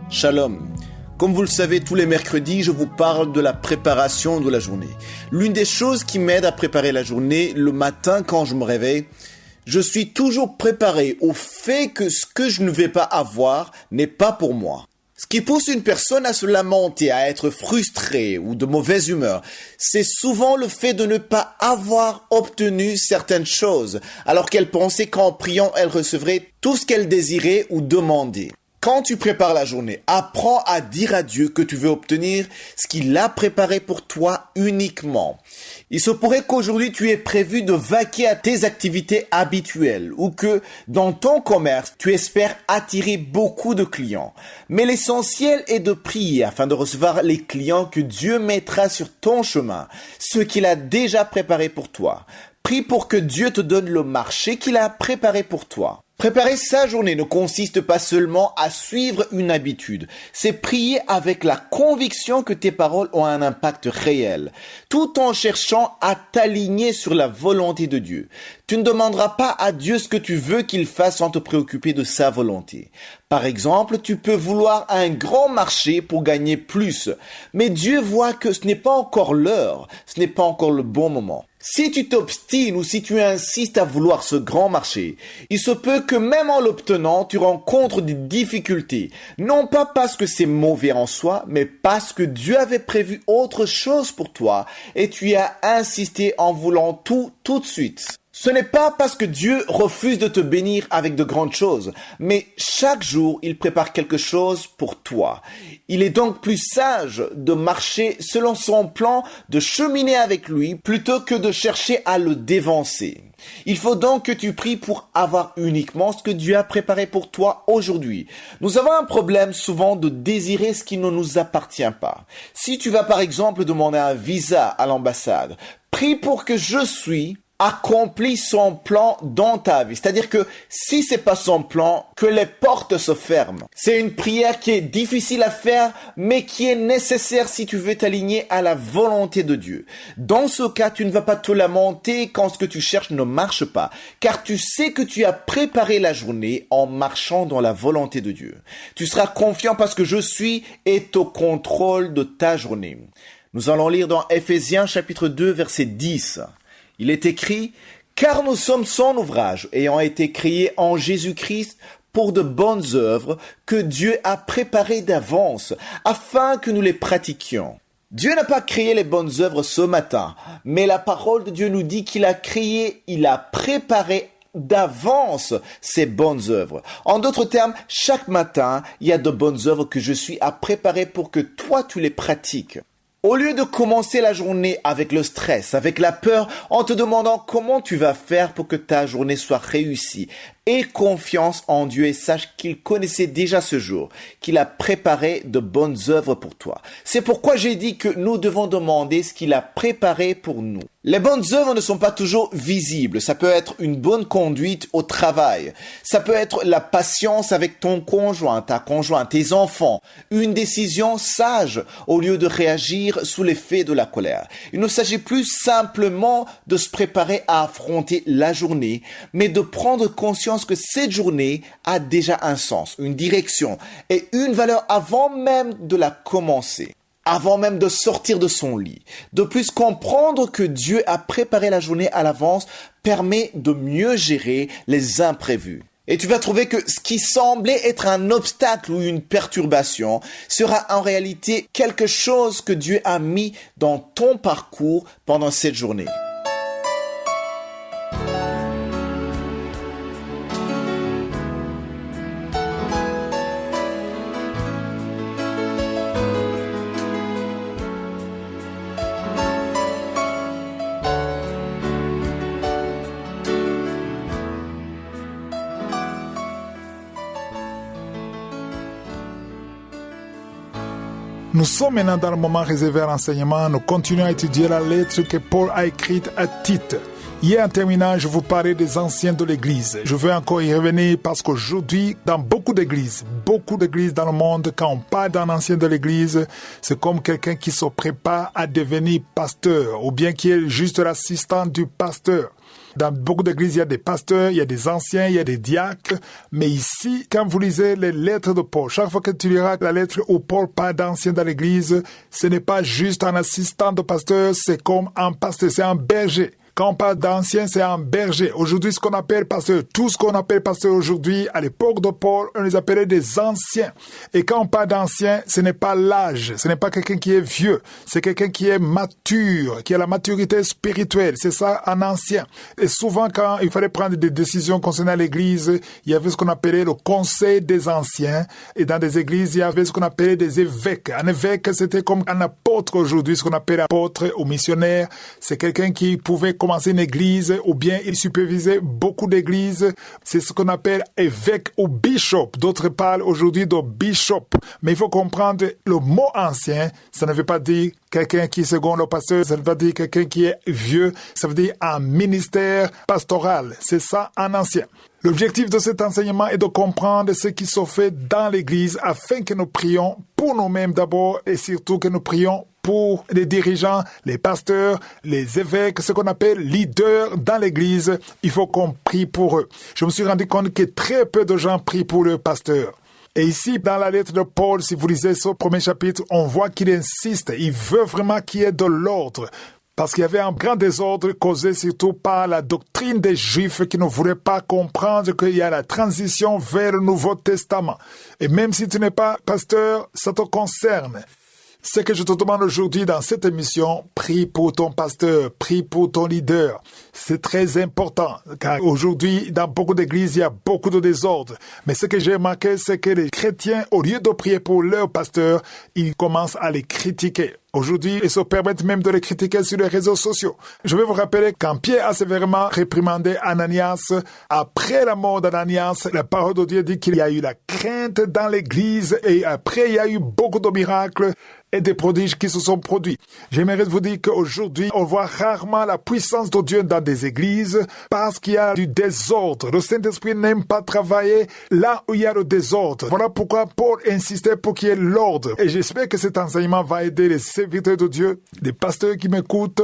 Shalom. Comme vous le savez, tous les mercredis, je vous parle de la préparation de la journée. L'une des choses qui m'aide à préparer la journée, le matin quand je me réveille, je suis toujours préparé au fait que ce que je ne vais pas avoir n'est pas pour moi. Ce qui pousse une personne à se lamenter, à être frustrée ou de mauvaise humeur, c'est souvent le fait de ne pas avoir obtenu certaines choses, alors qu'elle pensait qu'en priant, elle recevrait tout ce qu'elle désirait ou demandait. Quand tu prépares la journée, apprends à dire à Dieu que tu veux obtenir ce qu'il a préparé pour toi uniquement. Il se pourrait qu'aujourd'hui tu aies prévu de vaquer à tes activités habituelles ou que dans ton commerce tu espères attirer beaucoup de clients. Mais l'essentiel est de prier afin de recevoir les clients que Dieu mettra sur ton chemin, ceux qu'il a déjà préparés pour toi. Prie pour que Dieu te donne le marché qu'il a préparé pour toi. Préparer sa journée ne consiste pas seulement à suivre une habitude, c'est prier avec la conviction que tes paroles ont un impact réel, tout en cherchant à t'aligner sur la volonté de Dieu. Tu ne demanderas pas à Dieu ce que tu veux qu'il fasse sans te préoccuper de sa volonté. Par exemple, tu peux vouloir un grand marché pour gagner plus, mais Dieu voit que ce n'est pas encore l'heure, ce n'est pas encore le bon moment. Si tu t'obstines ou si tu insistes à vouloir ce grand marché, il se peut que même en l'obtenant, tu rencontres des difficultés. Non pas parce que c'est mauvais en soi, mais parce que Dieu avait prévu autre chose pour toi et tu y as insisté en voulant tout de suite. Ce n'est pas parce que Dieu refuse de te bénir avec de grandes choses, mais chaque jour, il prépare quelque chose pour toi. Il est donc plus sage de marcher selon son plan, de cheminer avec lui, plutôt que de chercher à le dévancer. Il faut donc que tu pries pour avoir uniquement ce que Dieu a préparé pour toi aujourd'hui. Nous avons un problème souvent de désirer ce qui ne nous appartient pas. Si tu vas par exemple demander un visa à l'ambassade, prie pour que accomplit son plan dans ta vie. C'est-à-dire que si c'est pas son plan, que les portes se ferment. C'est une prière qui est difficile à faire, mais qui est nécessaire si tu veux t'aligner à la volonté de Dieu. Dans ce cas, tu ne vas pas te lamenter quand ce que tu cherches ne marche pas, car tu sais que tu as préparé la journée en marchant dans la volonté de Dieu. Tu seras confiant parce que est au contrôle de ta journée. Nous allons lire dans Ephésiens chapitre 2, verset 10. Il est écrit « Car nous sommes son ouvrage, ayant été créés en Jésus-Christ pour de bonnes œuvres que Dieu a préparées d'avance, afin que nous les pratiquions. » Dieu n'a pas créé les bonnes œuvres ce matin, mais la parole de Dieu nous dit qu'il a préparé d'avance ces bonnes œuvres. En d'autres termes, chaque matin, il y a de bonnes œuvres que je suis à préparer pour que toi tu les pratiques. Au lieu de commencer la journée avec le stress, avec la peur, en te demandant comment tu vas faire pour que ta journée soit réussie, aie confiance en Dieu et sache qu'il connaissait déjà ce jour, qu'il a préparé de bonnes œuvres pour toi. C'est pourquoi j'ai dit que nous devons demander ce qu'il a préparé pour nous. Les bonnes œuvres ne sont pas toujours visibles. Ça peut être une bonne conduite au travail. Ça peut être la patience avec ton conjoint, ta conjointe, tes enfants. Une décision sage au lieu de réagir sous l'effet de la colère. Il ne s'agit plus simplement de se préparer à affronter la journée, mais de prendre conscience que cette journée a déjà un sens, une direction et une valeur avant même de la commencer. Avant même de sortir de son lit. De plus, comprendre que Dieu a préparé la journée à l'avance permet de mieux gérer les imprévus. Et tu vas trouver que ce qui semblait être un obstacle ou une perturbation sera en réalité quelque chose que Dieu a mis dans ton parcours pendant cette journée. Nous sommes maintenant dans le moment réservé à l'enseignement. Nous continuons à étudier la lettre que Paul a écrite à Tite. Hier en terminant, je vous parlais des anciens de l'Église. Je veux encore y revenir parce qu'aujourd'hui, dans beaucoup d'églises dans le monde, quand on parle d'un ancien de l'Église, c'est comme quelqu'un qui se prépare à devenir pasteur ou bien qui est juste l'assistant du pasteur. Dans beaucoup d'églises, il y a des pasteurs, il y a des anciens, il y a des diacres. Mais ici, quand vous lisez les lettres de Paul, chaque fois que tu liras la lettre où Paul parle d'anciens dans l'église, ce n'est pas juste un assistant de pasteur, c'est comme un pasteur, c'est un berger. Quand on parle d'ancien, c'est un berger. Aujourd'hui, ce qu'on appelle pasteur, tout ce qu'on appelle pasteur aujourd'hui, à l'époque de Paul, on les appelait des anciens. Et quand on parle d'ancien, ce n'est pas l'âge, ce n'est pas quelqu'un qui est vieux, c'est quelqu'un qui est mature, qui a la maturité spirituelle. C'est ça, un ancien. Et souvent, quand il fallait prendre des décisions concernant l'église, il y avait ce qu'on appelait le conseil des anciens. Et dans des églises, il y avait ce qu'on appelait des évêques. Un évêque, c'était comme un apôtre aujourd'hui, ce qu'on appelle apôtre ou missionnaire. C'est quelqu'un qui pouvait commencer une église ou bien il supervisait beaucoup d'églises. C'est ce qu'on appelle évêque ou bishop. D'autres parlent aujourd'hui de bishop. Mais il faut comprendre le mot ancien, ça ne veut pas dire quelqu'un qui est second le pasteur, ça veut pas dire quelqu'un qui est vieux, ça veut dire un ministère pastoral. C'est ça, un ancien. L'objectif de cet enseignement est de comprendre ce qui se fait dans l'église afin que nous prions pour nous-mêmes d'abord et surtout que nous prions pour les dirigeants, les pasteurs, les évêques, ce qu'on appelle leaders dans l'église. Il faut qu'on prie pour eux. Je me suis rendu compte que très peu de gens prient pour le pasteur. Et ici, dans la lettre de Paul, si vous lisez ce premier chapitre, on voit qu'il insiste. Il veut vraiment qu'il y ait de l'ordre. Parce qu'il y avait un grand désordre causé surtout par la doctrine des Juifs qui ne voulaient pas comprendre qu'il y a la transition vers le Nouveau Testament. Et même si tu n'es pas pasteur, ça te concerne. Ce que je te demande aujourd'hui dans cette émission, prie pour ton pasteur, prie pour ton leader. C'est très important, car aujourd'hui, dans beaucoup d'églises, il y a beaucoup de désordre. Mais ce que j'ai remarqué, c'est que les chrétiens, au lieu de prier pour leur pasteur, ils commencent à les critiquer. Aujourd'hui, ils se permettent même de les critiquer sur les réseaux sociaux. Je vais vous rappeler quand Pierre a sévèrement réprimandé Ananias, après la mort d'Ananias, la parole de Dieu dit qu'il y a eu la crainte dans l'église et après il y a eu beaucoup de miracles et des prodiges qui se sont produits. J'aimerais vous dire qu'aujourd'hui, on voit rarement la puissance de Dieu dans des églises parce qu'il y a du désordre. Le Saint-Esprit n'aime pas travailler là où il y a le désordre. Voilà pourquoi Paul insistait pour qu'il y ait l'ordre. Et j'espère que cet enseignement va aider les serviteurs de Dieu, les pasteurs qui m'écoutent,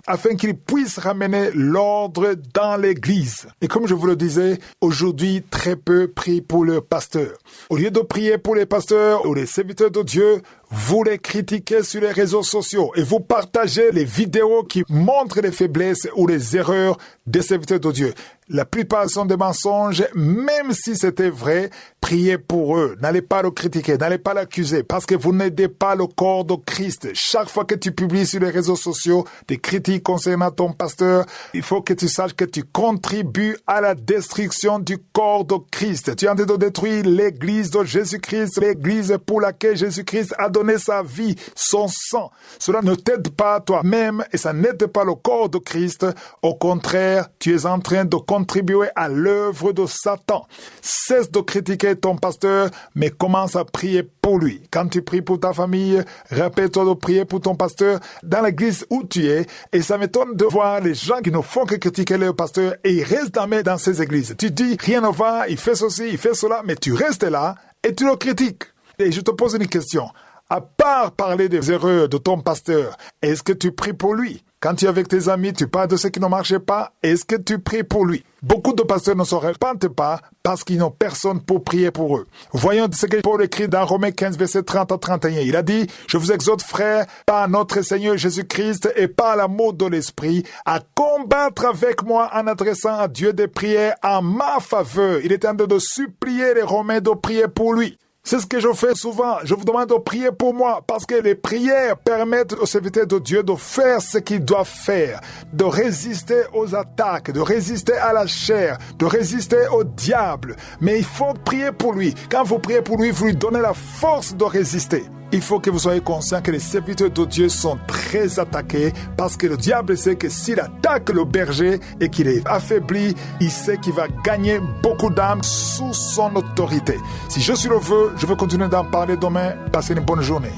afin qu'ils puissent ramener l'ordre dans l'église. Et comme je vous le disais, aujourd'hui, très peu prient pour leurs pasteurs. Au lieu de prier pour les pasteurs ou les serviteurs de Dieu, vous les critiquez sur les réseaux sociaux et vous partagez les vidéos qui montrent les faiblesses ou les erreurs des serviteurs de Dieu. La plupart sont des mensonges, même si c'était vrai, priez pour eux. N'allez pas le critiquer, n'allez pas l'accuser, parce que vous n'aidez pas le corps de Christ. Chaque fois que tu publies sur les réseaux sociaux des critiques concernant ton pasteur, il faut que tu saches que tu contribues à la destruction du corps de Christ. Tu es en train de détruire l'église de Jésus-Christ, l'église pour laquelle Jésus-Christ a donné sa vie, son sang. Cela ne t'aide pas toi-même et ça n'aide pas le corps de Christ. Au contraire, tu es en train de contribuer à l'œuvre de Satan. Cesse de critiquer ton pasteur, mais commence à prier pour lui. Quand tu pries pour ta famille, rappelle-toi de prier pour ton pasteur dans l'église où tu es. Et ça m'étonne de voir les gens qui ne font que critiquer leur pasteur et ils restent dans ces églises. Tu dis, rien ne va, il fait ceci, il fait cela, mais tu restes là et tu le critiques. Et je te pose une question. À part parler des erreurs de ton pasteur, est-ce que tu pries pour lui? Quand tu es avec tes amis, tu parles de ce qui ne marchait pas, est-ce que tu pries pour lui? Beaucoup de pasteurs ne se repentent pas parce qu'ils n'ont personne pour prier pour eux. Voyons ce que Paul écrit dans Romains 15, verset 30 à 31. Il a dit, « Je vous exhorte, frères, par notre Seigneur Jésus-Christ et par l'amour de l'Esprit, à combattre avec moi en adressant à Dieu des prières en ma faveur. » Il est en train de supplier les Romains de prier pour lui. C'est ce que je fais souvent. Je vous demande de prier pour moi parce que les prières permettent aux serviteurs de Dieu de faire ce qu'ils doivent faire, de résister aux attaques, de résister à la chair, de résister au diable. Mais il faut prier pour lui. Quand vous priez pour lui, vous lui donnez la force de résister. Il faut que vous soyez conscient que les serviteurs de Dieu sont très attaqués parce que le diable sait que s'il attaque le berger et qu'il est affaibli, il sait qu'il va gagner beaucoup d'âmes sous son autorité. Si je suis le vœu, je vais continuer d'en parler demain. Passez une bonne journée.